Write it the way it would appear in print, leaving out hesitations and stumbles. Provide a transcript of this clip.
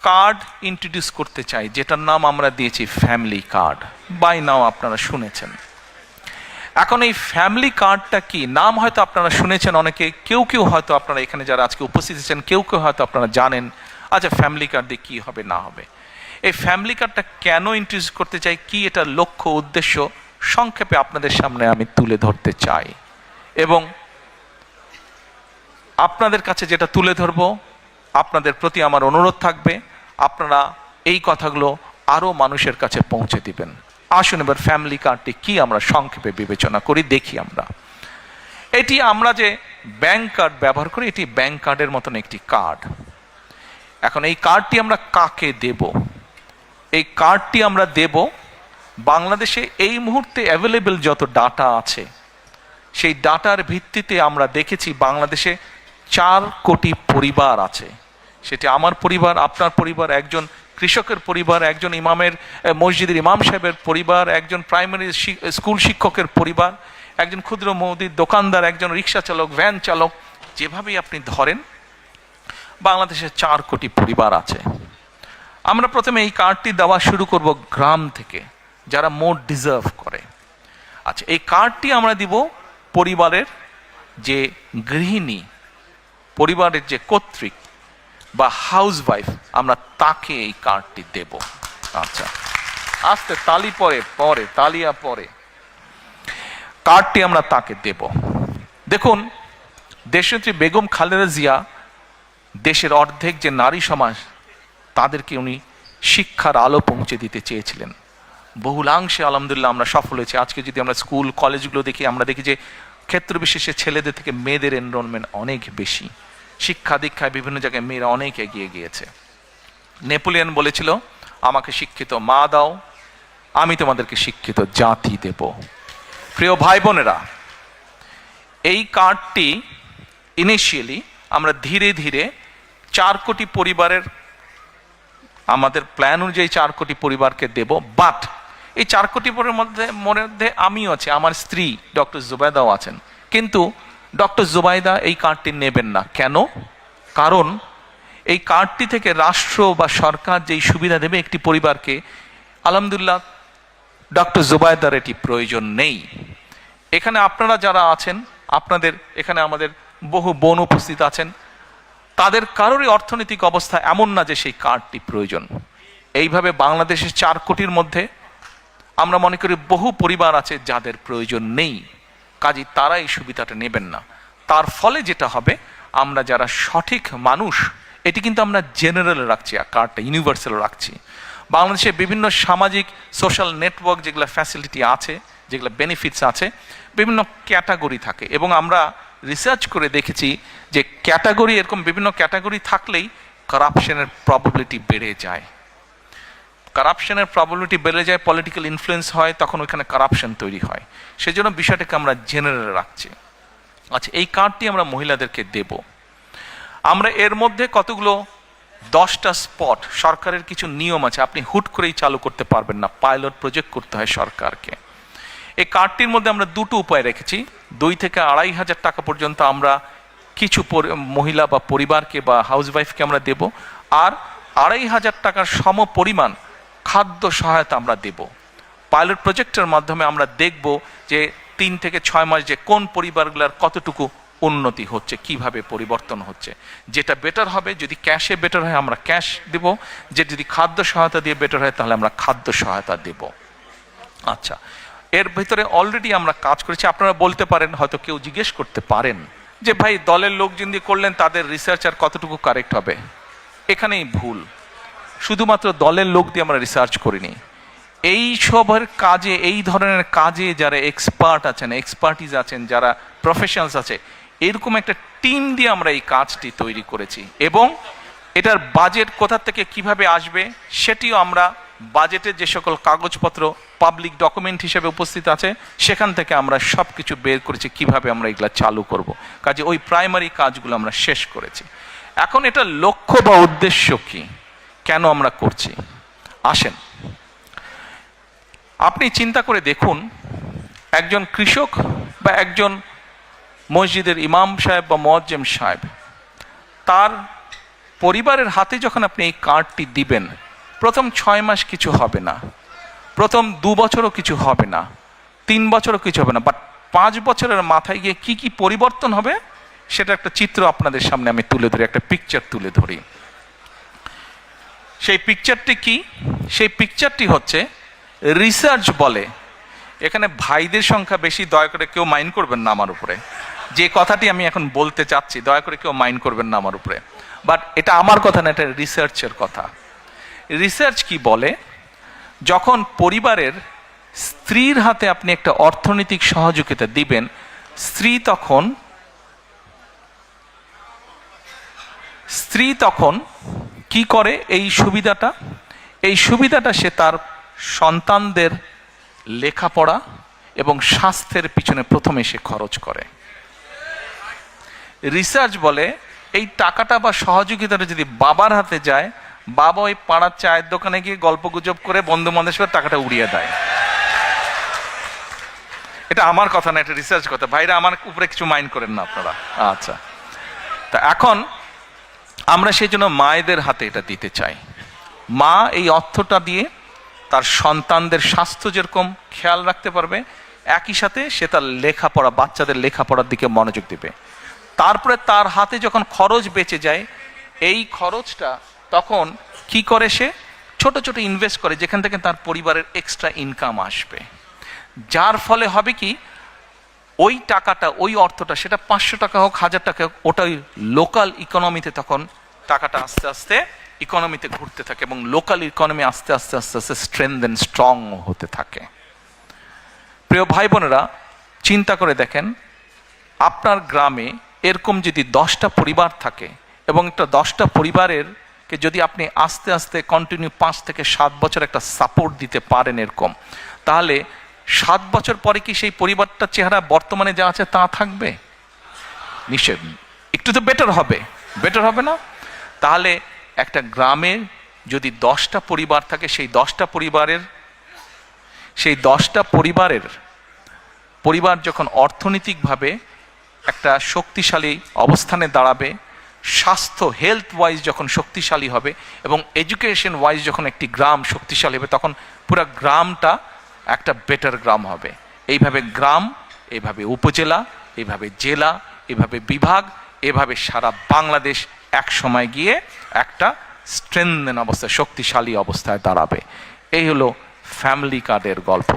Card introduce করতে চাই, যেটার নাম আমরা দিয়েছি ফ্যামিলি কার্ড। বাই নাও আপনারা শুনেছেন। এখন এই ফ্যামিলি কার্ডটা কি, নাম হয়তো আপনারা শুনেছেন অনেকে, কেউ কেউ হয়তো আপনারা এখানে যারা আজকে উপস্থিত আছেন কেউ কেউ হয়তো আপনারা জানেন। আচ্ছা, ফ্যামিলি কার্ড দিয়ে কী হবে না হবে, এই ফ্যামিলি কার্ডটা কেন ইন্ট্রোডিউস করতে চাই, কি এটার লক্ষ্য উদ্দেশ্য সংক্ষেপে আপনাদের সামনে আমি তুলে ধরতে চাই। এবং আপনাদের কাছে যেটা তুলে ধরবো, আপনাদের প্রতি আমার অনুরোধ থাকবে আপনারা এই কথাগুলো আরও মানুষের কাছে পৌঁছে দিবেন। আসুন এবার ফ্যামিলি কার্ডটি কি আমরা সংক্ষেপে বিবেচনা করি, দেখি আমরা। এটি আমরা যে ব্যাংক কার্ড ব্যবহার করি, এটি ব্যাংক কার্ডের মতন একটি কার্ড। এখন এই কার্ডটি আমরা কাকে দেব? এই কার্ডটি আমরা দেব বাংলাদেশে এই মুহূর্তে অ্যাভেলেবেল যত ডাটা আছে সেই ডাটার ভিত্তিতে আমরা দেখেছি বাংলাদেশে 4 কোটি পরিবার আছে। সেটি আমার পরিবার, আপনার পরিবার, একজন কৃষকের পরিবার, একজন ইমামের মসজিদের ইমাম সাহেবের পরিবার, একজন প্রাইমারি স্কুল শিক্ষকের পরিবার, একজন ক্ষুদ্র মুদির দোকানদার, একজন রিক্সা চালক, ভ্যান চালক, যেভাবেই আপনি ধরেন বাংলাদেশে 4 কোটি পরিবার আছে। আমরা প্রথমে এই কার্ডটি দেওয়া শুরু করব গ্রাম থেকে, যারা মোর ডিজার্ভ করে। আচ্ছা, এই কার্ডটি আমরা দিব পরিবারের যে গৃহিণী, পরিবারের যে কর্ত্রী বা হাউস ওয়াইফ, আমরা তাকে এই কার্ডটি দেব। আচ্ছা, আস্তে তালি পরে তালিয়া পরে কার্ডটি আমরা তাকে দেব। দেখুন, দেশনেত্রী বেগম খালেদা জিয়া দেশের অর্ধেক যে নারী সমাজ তাদেরকে উনি শিক্ষার আলো পৌঁছে দিতে চেয়েছিলেন। বহুলাংশে আলহামদুলিল্লাহ আমরা সফল হয়েছি। আজকে যদি আমরা স্কুল কলেজগুলো দেখি, আমরা দেখি যে ক্ষেত্র বিশেষে ছেলেদের থেকে মেয়েদের এনরোলমেন্ট অনেক বেশি। শিক্ষা দীক্ষায় বিভিন্ন জায়গায় মেয়েরা অনেক এগিয়ে গিয়েছে। নেপোলিয়ন বলেছিল, আমাকে শিক্ষিত মা দাও, আমি তোমাদেরকে শিক্ষিত জাতি দেব। প্রিয় ভাই বোনেরা, এই কার্ডটি ইনিশিয়ালি আমরা ধীরে ধীরে 4 কোটি পরিবারের, আমাদের প্ল্যান অনুযায়ী 4 কোটি পরিবারকে দেব। বাট এই 4 কোটি পরিবারের মধ্যে আমিও আছি, আমার স্ত্রী ডক্টর জুবাইদাও আছেন। কিন্তু ডক্টর জুবাইদা এই কার্ডটি নেবেন না। কেন? কারণ এই কার্ডটি থেকে রাষ্ট্র বা সরকার যেই সুবিধা দেবে একটি পরিবারকে, আলহামদুলিল্লাহ ডক্টর জুবাইদার এটি প্রয়োজন নেই। এখানে আপনারা যারা আছেন, আপনাদের এখানে আমাদের বহু বোন উপস্থিত আছেন, তাদের কারোরই অর্থনৈতিক অবস্থা এমন না যে সেই কার্ডটি প্রয়োজন। এইভাবে বাংলাদেশের 4 কোটির মধ্যে আমরা মনে করি বহু পরিবার আছে যাদের প্রয়োজন নেই, কাজেই তারা এই সুবিধাটা নেবেন না। তার ফলে যেটা হবে, আমরা যারা সঠিক মানুষ, এটি কিন্তু আমরা জেনারেল রাখছি, আর কার্ডটা ইউনিভার্সাল রাখছি। বাংলাদেশে বিভিন্ন সামাজিক সোশ্যাল নেটওয়ার্ক যেগুলো ফ্যাসিলিটি আছে, যেগুলো বেনিফিটস আছে, বিভিন্ন ক্যাটাগরি থাকে। এবং আমরা রিসার্চ করে দেখেছি যে ক্যাটাগরি, এরকম বিভিন্ন ক্যাটাগরি থাকলেই কারাপশনের প্রবাবিলিটি বেড়ে যায়। কারাপশনের প্রবাবিলিটি বেড়ে যায়, পলিটিক্যাল ইনফ্লুয়েন্স হয়, তখন ওইখানে কারাপশন তৈরি হয়। সেজন্য বিষয়টাকে আমরা জেনারেল রাখছি। আচ্ছা, এই কার্ডটি আমরা মহিলাদেরকে দেব। আমরা এর মধ্যে কতগুলো 10টা স্পট, সরকারের কিছু নিয়ম আছে, আপনি হুট করেই চালু করতে পারবেন না, পাইলট প্রজেক্ট করতে হয় সরকারকে। এই কার্ডটির মধ্যে আমরা 2টো উপায় রেখেছি। 2 থেকে 2,500 টাকা পর্যন্ত আমরা কিছু মহিলা বা পরিবারকে বা হাউসওয়াইফকে আমরা দেব, আর 2,500 টাকার সম পরিমাণ খাদ্য সহায়তা আমরা দেব। পাইলট প্রজেক্টের মাধ্যমে আমরা দেখব যে 3 থেকে 6 মাস যে কোন পরিবারগুলোর কতটুকু উন্নতি হচ্ছে, কিভাবে পরিবর্তন হচ্ছে। যেটা বেটার হবে, যদি ক্যাশে বেটার হয় আমরা ক্যাশ দেব, যে যদি খাদ্য সহায়তা দিয়ে বেটার হয় তাহলে আমরা খাদ্য সহায়তা দেব। আচ্ছা, এর ভিতরে অলরেডি আমরা কাজ করেছি। আপনারা বলতে পারেন, হয়তো কেউ জিজ্ঞেস করতে পারেন যে ভাই দলের লোকজন দিয়ে করলেন, তাদের রিসার্চ আর কতটুকু কারেক্ট হবে? এখানেই ভুল। শুধুমাত্র দলের লোক দিয়ে আমরা রিসার্চ করিনি। এই সবের কাজে, এই ধরনের কাজে যারা এক্সপার্ট আছেন, এক্সপার্টিজ আছেন, যারা প্রফেশনালস আছে, এরকম একটা টিম দিয়ে আমরা এই কাজটি তৈরি করেছি। এবং এটার বাজেট কোথা থেকে কিভাবে আসবে সেটিও আমরা, বাজেটের যে সকল কাগজপত্র পাবলিক ডকুমেন্ট হিসেবে উপস্থিত আছে, সেখান থেকে আমরা সব কিছু বের করেছি কিভাবে আমরা এগুলা চালু করব। কাজে ওই প্রাইমারি কাজগুলো আমরা শেষ করেছি। এখন এটা লক্ষ্য বা উদ্দেশ্য কি, কেন আমরা করছি, আসেন আপনি চিন্তা করে দেখুন। একজন কৃষক বা একজন মসজিদের ইমাম সাহেব বা মুয়াজ্জিম সাহেব, তার পরিবারের হাতে যখন আপনি এই কার্ডটি দিবেন, প্রথম 6 মাস কিছু হবে না, প্রথম 2 বছরও কিছু হবে না, 3 বছরও কিছু হবে না, বাট 5 বছরের মাথায় গিয়ে কি কি পরিবর্তন হবে সেটা একটা চিত্র আপনাদের সামনে আমি তুলে ধরি, একটা পিকচার তুলে ধরি। সেই পিকচারটি কি? সেই পিকচারটি হচ্ছে, রিসার্চ বলে, এখানে ভাইদের সংখ্যা বেশি, দয়া করে কেউ মাইন্ড করবেন না আমার উপরে, যে কথাটি আমি এখন বলতে চাচ্ছি দয়া করে কেউ মাইন্ড করবেন না আমার উপরে, বাট এটা আমার কথা না, এটা রিসার্চের কথা। রিসার্চ কি বলে, যখন পরিবারের স্ত্রীর হাতে আপনি একটা অর্থনৈতিক সহযোগিতা দিবেন, স্ত্রী তখন কি করে, এই সুবিধাটা সে তার সন্তানদের লেখাপড়া এবং স্বাস্থ্যের পিছনে প্রথমে সে খরচ করে। রিসার্চ বলে, এই টাকাটা বা সহযোগিতাটা যদি বাবার হাতে যায়, বাবা ওই পাড়ার চায়ের দোকানে গিয়ে গল্প গুজব করে বন্ধু বান্ধবের টাকাটা উড়িয়ে দেয়। এটা আমার কথা না, এটা রিসার্চ কথা। ভাইরা আমার উপরে কিছু মাইন্ড করেন না আপনারা। আচ্ছা, তা এখন আমরা সেই জন্য মায়েদের হাতে এটা দিতে চাই। মা এই অর্থটা দিয়ে তার সন্তানদের স্বাস্থ্য যেরকম খেয়াল রাখতে পারবে, একই সাথে সে তার লেখাপড়া, বাচ্চাদের লেখাপড়ার দিকে মনোযোগ দিবে। তারপরে তার হাতে যখন খরচ বেঁচে যায়, এই খরচটা তখন কি করে, সে ছোট ছোট ইনভেস্ট করে, যেখান থেকে তার পরিবারের এক্সট্রা ইনকাম আসবে। যার ফলে হবে কি, ওই টাকাটা, ওই অর্থটা, সেটা 500 টাকা হোক, 1000 টাকা হোক, ওটাই লোকাল ইকোনমিতে তখন টাকাটা আস্তে আস্তে ইকোনমিতে ঘুরতে থাকে এবং লোকাল ইকোনমি আস্তে আস্তে আস্তে আস্তে স্ট্রেংথেন, স্ট্রং হতে থাকে। প্রিয় ভাই বোনেরা, চিন্তা করে দেখেন, আপনার গ্রামে এরকম যদি 10টা পরিবার থাকে এবং একটা 10টা পরিবারেরকে যদি আপনি আস্তে আস্তে কন্টিনিউ 5 থেকে 7 বছর একটা সাপোর্ট দিতে পারেন এরকম, তাহলে 7 বছর পরে কি সেই পরিবারটার চেহারা বর্তমানে যা আছে তা থাকবে? নিশ্চয় একটু তো বেটার হবে না? তাহলে একটা গ্রামে যদি 10টা পরিবার থাকে, সেই 10টা পরিবার যখন অর্থনৈতিকভাবে একটা শক্তিশালী অবস্থানে দাঁড়াবে, স্বাস্থ্য, হেলথ ওয়াইজ যখন শক্তিশালী হবে এবং এডুকেশন ওয়াইজ যখন একটি গ্রাম শক্তিশালী হবে, তখন পুরো গ্রামটা একটা বেটার গ্রাম হবে। এইভাবে গ্রাম, এইভাবে উপজেলা, এইভাবে জেলা, এইভাবে বিভাগ, এভাবে সারা বাংলাদেশ এক সময় গিয়ে একটা স্ট্রেংথেন অবস্থায়, শক্তিশালী অবস্থায় দাঁড়াবে। এই হলো ফ্যামিলি কার্ডের গল্প।